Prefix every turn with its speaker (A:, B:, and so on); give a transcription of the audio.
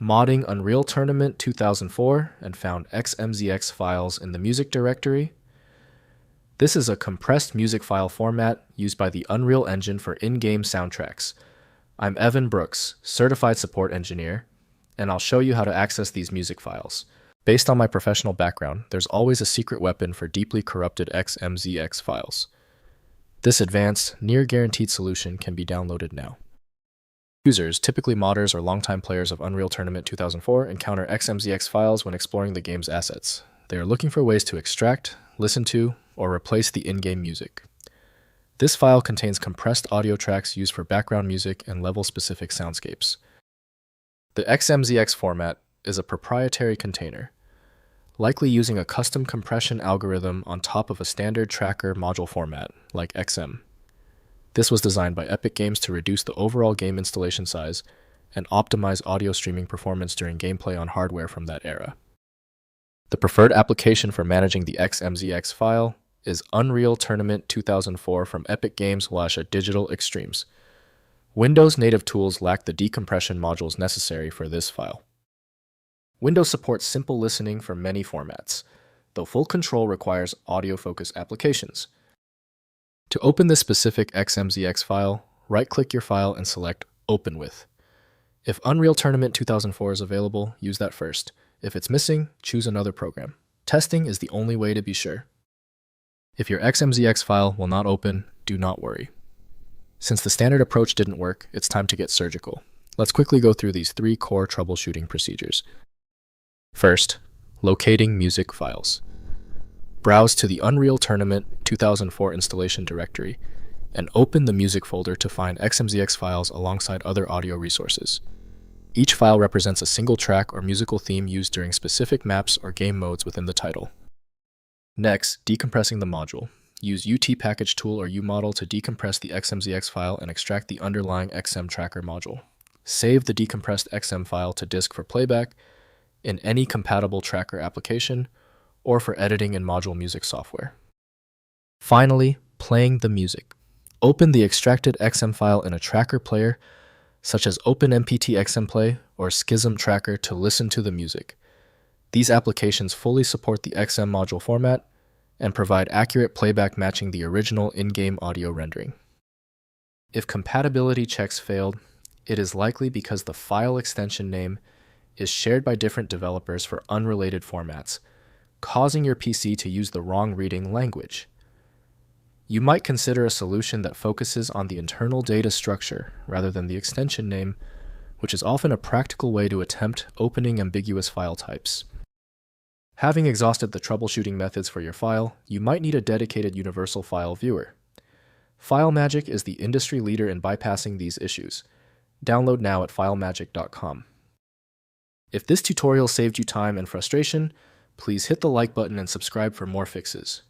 A: modding Unreal Tournament 2004 and found XMZX files in the music directory. This is a compressed music file format used by the Unreal Engine for in-game soundtracks. I'm Evan Brooks, Certified Support Engineer, and I'll show you how to access these music files. Based on my professional background, there's always a secret weapon for deeply corrupted XMZX files. This advanced, near-guaranteed solution can be downloaded now. Users, typically modders or longtime players of Unreal Tournament 2004, encounter XMZX files when exploring the game's assets. They are looking for ways to extract, listen to, or replace the in-game music. This file contains compressed audio tracks used for background music and level-specific soundscapes. The XMZX format is a proprietary container, likely using a custom compression algorithm on top of a standard tracker module format, like XM. This was designed by Epic Games to reduce the overall game installation size and optimize audio streaming performance during gameplay on hardware from that era. The preferred application for managing the XMZX file is Unreal Tournament 2004 from Epic Games /Digital Extremes. Windows native tools lack the decompression modules necessary for this file. Windows supports simple listening for many formats, though full control requires audio-focused applications. To open this specific XMZX file, right-click your file and select Open With. If Unreal Tournament 2004 is available, use that first. If it's missing, choose another program. Testing is the only way to be sure. If your XMZX file will not open, do not worry. Since the standard approach didn't work, it's time to get surgical. Let's quickly go through these 3 core troubleshooting procedures. First, locating music files. Browse to the Unreal Tournament 2004 installation directory and open the music folder to find XMZX files alongside other audio resources. Each file represents a single track or musical theme used during specific maps or game modes within the title. Next, decompressing the module. Use UT package tool or UModel to decompress the XMZX file and extract the underlying XM tracker module. Save the decompressed XM file to disk for playback in any compatible tracker application or for editing in module music software. Finally, playing the music. Open the extracted XM file in a tracker player, such as OpenMPT XMPlay or Schism Tracker, to listen to the music. These applications fully support the XM module format and provide accurate playback matching the original in-game audio rendering. If compatibility checks failed, it is likely because the file extension name is shared by different developers for unrelated formats, causing your PC to use the wrong reading language. You might consider a solution that focuses on the internal data structure rather than the extension name, which is often a practical way to attempt opening ambiguous file types. Having exhausted the troubleshooting methods for your file, you might need a dedicated universal file viewer. FileMagick is the industry leader in bypassing these issues. Download now at filemagick.com. If this tutorial saved you time and frustration, please hit the like button and subscribe for more fixes.